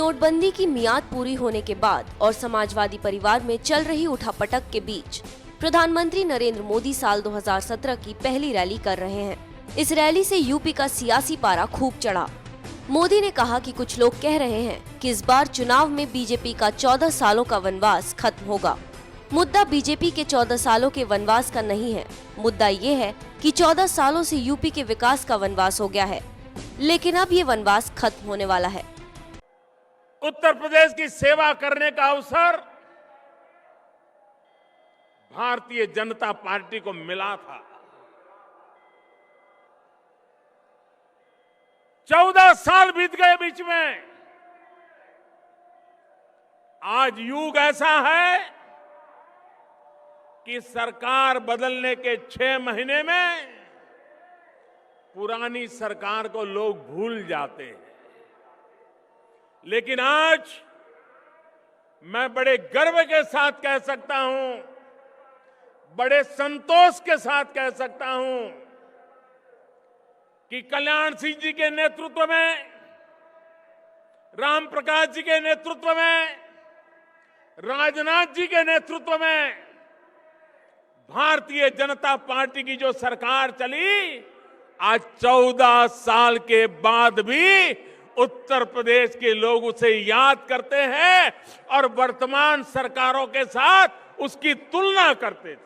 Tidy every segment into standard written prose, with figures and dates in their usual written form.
नोटबंदी की मियाद पूरी होने के बाद और समाजवादी परिवार में चल रही उठापटक के बीच प्रधानमंत्री नरेंद्र मोदी साल 2017 की पहली रैली कर रहे हैं। इस रैली से यूपी का सियासी पारा खूब चढ़ा। मोदी ने कहा कि कुछ लोग कह रहे हैं कि इस बार चुनाव में बीजेपी का 14 सालों का वनवास खत्म होगा। मुद्दा बीजेपी के 14 सालों के वनवास का नहीं है, मुद्दा ये है कि 14 सालों से यूपी के विकास का वनवास हो गया है, लेकिन अब ये वनवास खत्म होने वाला है। उत्तर प्रदेश की सेवा करने का अवसर भारतीय जनता पार्टी को मिला था। 14 साल बीत गए बीच में। आज युग ऐसा है कि सरकार बदलने के 6 महीने में पुरानी सरकार को लोग भूल जाते हैं। लेकिन आज मैं बड़े गर्व के साथ कह सकता हूं, बड़े संतोष के साथ कह सकता हूं कि कल्याण सिंह जी के नेतृत्व में, राम प्रकाश जी के नेतृत्व में, राजनाथ जी के नेतृत्व में भारतीय जनता पार्टी की जो सरकार चली, आज 14 साल के बाद भी उत्तर प्रदेश के लोग उसे याद करते हैं और वर्तमान सरकारों के साथ उसकी तुलना करते थे।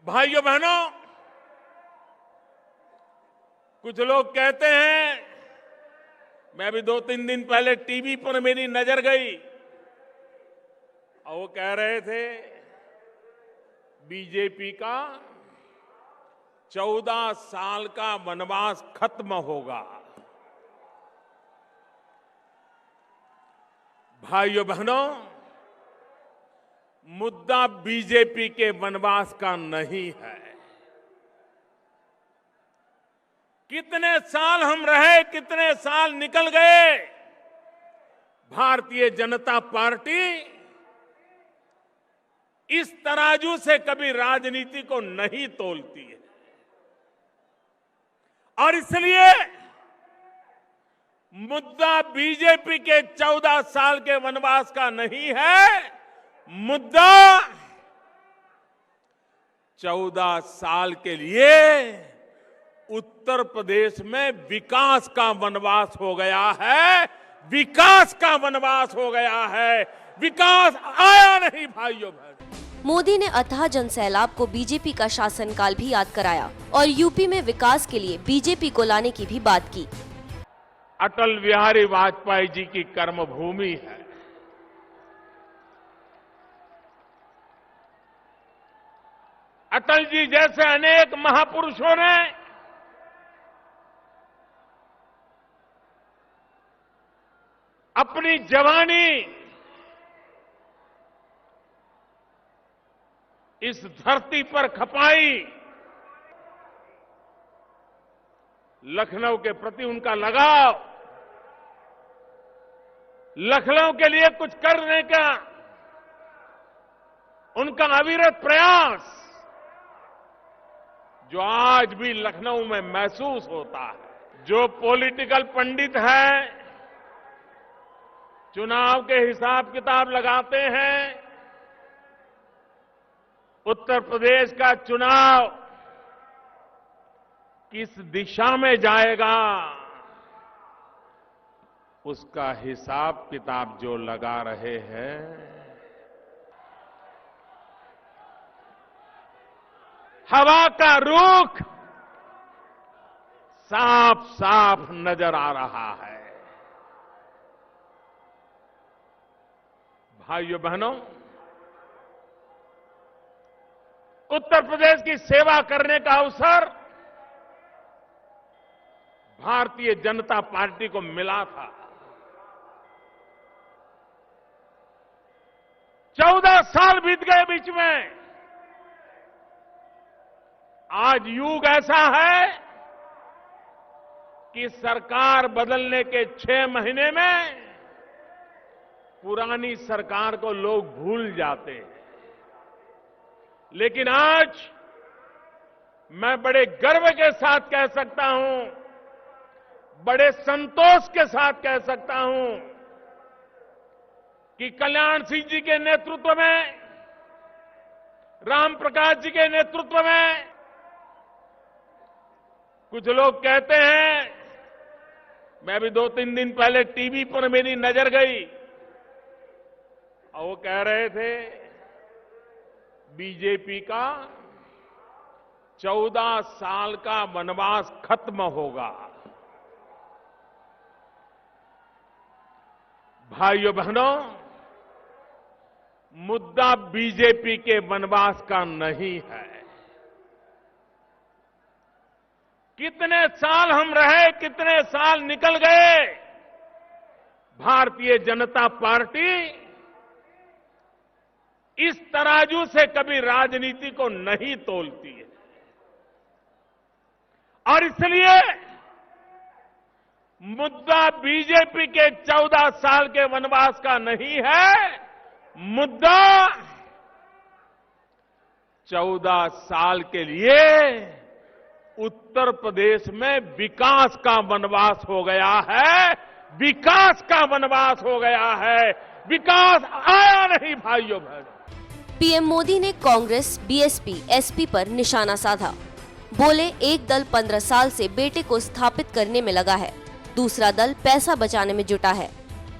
भाइयों बहनों, कुछ लोग कहते हैं, मैं भी 2-3 दिन पहले टीवी पर मेरी नजर गई और वो कह रहे थे बीजेपी का 14 साल का वनवास खत्म होगा। भाइयों बहनों, मुद्दा बीजेपी के वनवास का नहीं है। कितने साल हम रहे, कितने साल निकल गए, भारतीय जनता पार्टी इस तराजू से कभी राजनीति को नहीं तोलती है और इसलिए मुद्दा बीजेपी के 14 साल के वनवास का नहीं है, मुद्दा 14 साल के लिए उत्तर प्रदेश में विकास का वनवास हो गया है। विकास का वनवास हो गया है, विकास आया नहीं। भाइयों बहनों, मोदी ने अथाह जनसैलाब को बीजेपी का शासनकाल भी याद कराया और यूपी में विकास के लिए बीजेपी को लाने की भी बात की। अटल बिहारी वाजपेयी जी की कर्मभूमि है। अटल जी जैसे अनेक महापुरुषों ने अपनी जवानी इस धरती पर खपाई। लखनऊ के प्रति उनका लगाव, लखनऊ के लिए कुछ करने का उनका अविरत प्रयास, जो आज भी लखनऊ में महसूस होता है। जो पॉलिटिकल पंडित हैं, चुनाव के हिसाब किताब लगाते हैं, उत्तर प्रदेश का चुनाव किस दिशा में जाएगा, उसका हिसाब किताब जो लगा रहे हैं, हवा का रुख साफ साफ नजर आ रहा है। भाइयों बहनों, उत्तर प्रदेश की सेवा करने का अवसर भारतीय जनता पार्टी को मिला था। 14 साल बीत गए बीच में। आज युग ऐसा है कि सरकार बदलने के 6 महीने में पुरानी सरकार को लोग भूल जाते हैं। लेकिन आज मैं बड़े गर्व के साथ कह सकता हूं, बड़े संतोष के साथ कह सकता हूं कि कल्याण सिंह जी के नेतृत्व में, राम प्रकाश जी के नेतृत्व में, कुछ लोग कहते हैं, मैं भी 2-3 दिन पहले टीवी पर मेरी नजर गई और वो कह रहे थे बीजेपी का 14 साल का वनवास खत्म होगा। भाइयों बहनों, मुद्दा बीजेपी के वनवास का नहीं है। कितने साल हम रहे, कितने साल निकल गए, भारतीय जनता पार्टी इस तराजू से कभी राजनीति को नहीं तोलती है और इसलिए मुद्दा बीजेपी के 14 साल के वनवास का नहीं है, मुद्दा 14 साल के लिए उत्तर प्रदेश में विकास का वनवास हो गया है, विकास का वनवास हो गया है, विकास आया नहीं भाइयों बहनों। पीएम मोदी ने कांग्रेस, बीएसपी, एसपी पर निशाना साधा। बोले, एक दल 15 साल से बेटे को स्थापित करने में लगा है, दूसरा दल पैसा बचाने में जुटा है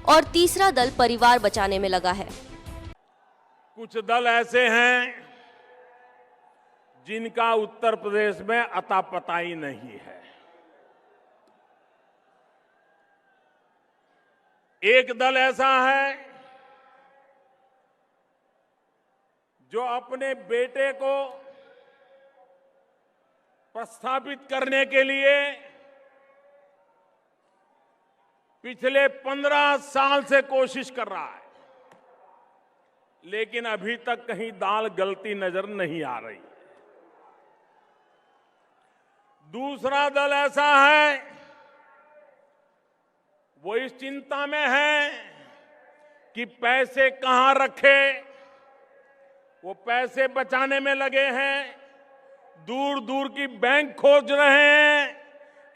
और तीसरा दल परिवार बचाने में लगा है। कुछ दल ऐसे हैं जिनका उत्तर प्रदेश में अता पता ही नहीं है। एक दल ऐसा है जो अपने बेटे को प्रस्थापित करने के लिए पिछले 15 साल से कोशिश कर रहा है, लेकिन अभी तक कहीं दाल गलती नजर नहीं आ रही। दूसरा दल ऐसा है, वो इस चिंता में है कि पैसे कहां रखे, वो पैसे बचाने में लगे हैं, दूर दूर की बैंक खोज रहे हैं,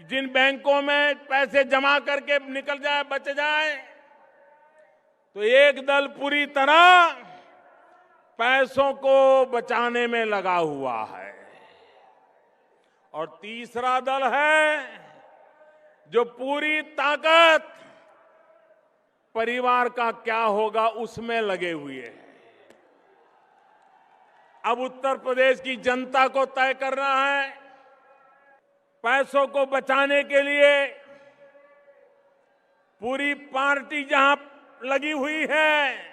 जिन बैंकों में पैसे जमा करके निकल जाए, बच जाए। तो एक दल पूरी तरह पैसों को बचाने में लगा हुआ है और तीसरा दल है जो पूरी ताकत परिवार का क्या होगा उसमें लगे हुए हैं। अब उत्तर प्रदेश की जनता को तय करना है, पैसों को बचाने के लिए पूरी पार्टी जहां लगी हुई है,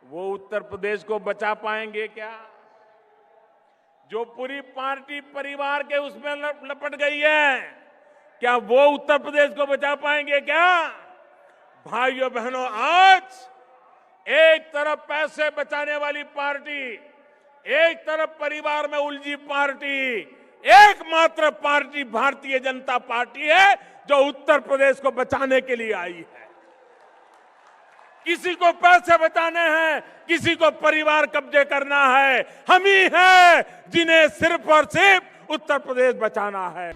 वो उत्तर प्रदेश को बचा पाएंगे क्या? जो पूरी पार्टी परिवार के उसमें लपट गई है, क्या वो उत्तर प्रदेश को बचा पाएंगे क्या? भाइयों बहनों, आज एक तरफ पैसे बचाने वाली पार्टी, एक तरफ परिवार में उलझी पार्टी, एकमात्र पार्टी भारतीय जनता पार्टी है जो उत्तर प्रदेश को बचाने के लिए आई है। किसी को पैसे बचाने हैं, किसी को परिवार कब्जे करना है, हम ही हैं जिन्हें सिर्फ और सिर्फ उत्तर प्रदेश बचाना है।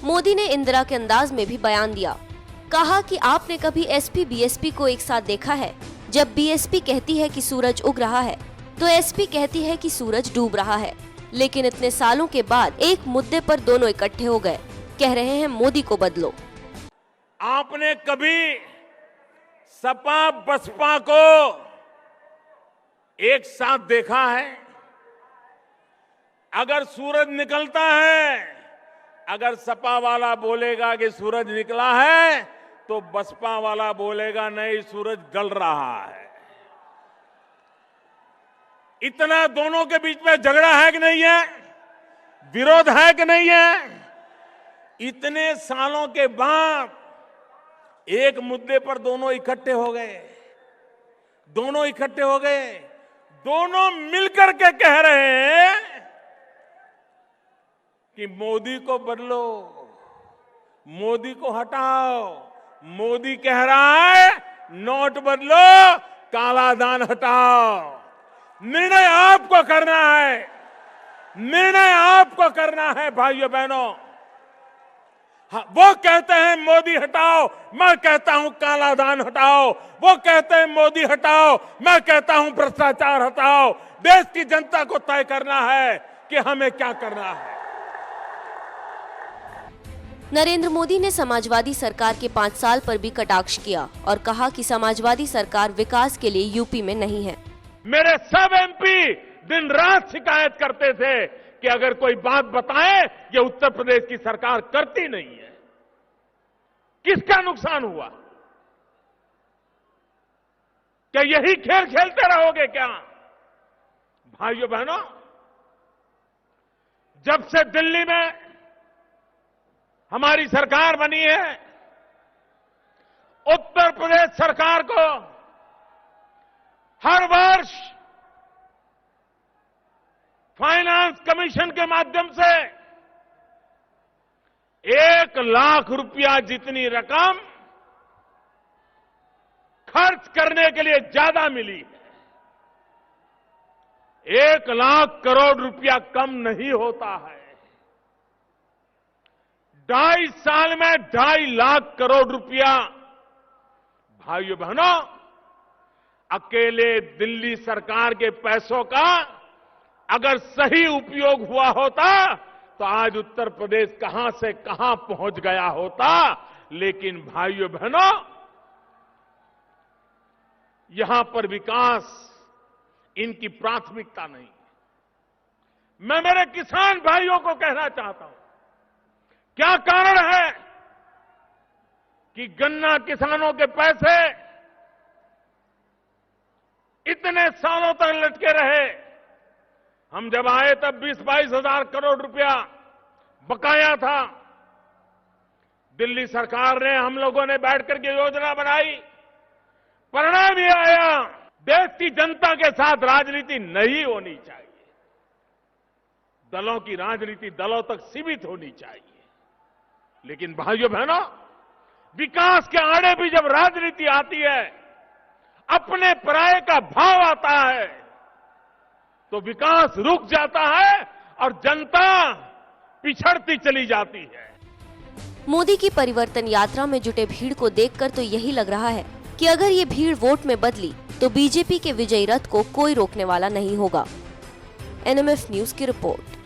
मोदी ने इंदिरा के अंदाज में भी बयान दिया। कहा कि आपने कभी एसपी बीएसपी को एक साथ देखा है? जब बीएसपी कहती है कि सूरज उग रहा है तो एसपी कहती है कि सूरज डूब रहा है, लेकिन इतने सालों के बाद एक मुद्दे पर दोनों इकट्ठे हो गए। कह रहे हैं मोदी को बदलो। आपने कभी सपा बसपा को एक साथ देखा है? अगर सूरज निकलता है, अगर सपा वाला बोलेगा कि सूरज निकला है तो बसपा वाला बोलेगा नहीं, सूरज गल रहा है। इतना दोनों के बीच में झगड़ा है कि नहीं है? विरोध है कि नहीं है? इतने सालों के बाद एक मुद्दे पर दोनों इकट्ठे हो गए, दोनों इकट्ठे हो गए, दोनों मिलकर के कह रहे हैं कि मोदी को बदलो, मोदी को हटाओ। मोदी कह रहा है नोट बदलो, काला धन हटाओ। निर्णय आपको करना है, निर्णय आपको करना है भाइयों बहनों। हाँ, वो कहते हैं मोदी हटाओ, मैं कहता हूं काला धन हटाओ। वो कहते हैं मोदी हटाओ, मैं कहता हूं भ्रष्टाचार हटाओ। देश की जनता को तय करना है कि हमें क्या करना है। नरेंद्र मोदी ने समाजवादी सरकार के 5 साल पर भी कटाक्ष किया और कहा कि समाजवादी सरकार विकास के लिए यूपी में नहीं है। मेरे सब एमपी दिन रात शिकायत करते थे कि अगर कोई बात बताए, ये उत्तर प्रदेश की सरकार करती नहीं है। किसका नुकसान हुआ? क्या यही खेल खेलते रहोगे क्या? भाइयों बहनों, जब से दिल्ली में हमारी सरकार बनी है, उत्तर प्रदेश सरकार को हर वर्ष फाइनेंस कमीशन के माध्यम से 1 लाख रुपया जितनी रकम खर्च करने के लिए ज्यादा मिली है। 1 लाख करोड़ रुपया कम नहीं होता है। 2.5 साल में 2.5 लाख करोड़ रुपया, भाइयों बहनों, अकेले दिल्ली सरकार के पैसों का अगर सही उपयोग हुआ होता तो आज उत्तर प्रदेश कहां से कहां पहुंच गया होता। लेकिन भाइयों बहनों, यहां पर विकास इनकी प्राथमिकता नहीं। मैं मेरे किसान भाइयों को कहना चाहता हूं, क्या कारण है कि गन्ना किसानों के पैसे इतने सालों तक लटके रहे? हम जब आए तब 20-22 हजार करोड़ रुपया बकाया था। दिल्ली सरकार ने, हम लोगों ने बैठकर के योजना बनाई, परिणाम ये आया, देश की जनता के साथ राजनीति नहीं होनी चाहिए। दलों की राजनीति दलों तक सीमित होनी चाहिए। लेकिन भाइयों बहनों, विकास के आड़े भी जब राजनीति आती है, अपने पराये का भाव आता है, तो विकास रुक जाता है और जनता पिछड़ती चली जाती है। मोदी की परिवर्तन यात्रा में जुटे भीड़ को देखकर तो यही लग रहा है कि अगर ये भीड़ वोट में बदली तो बीजेपी के विजयी रथ को कोई रोकने वाला नहीं होगा। एनएमएफ न्यूज की रिपोर्ट।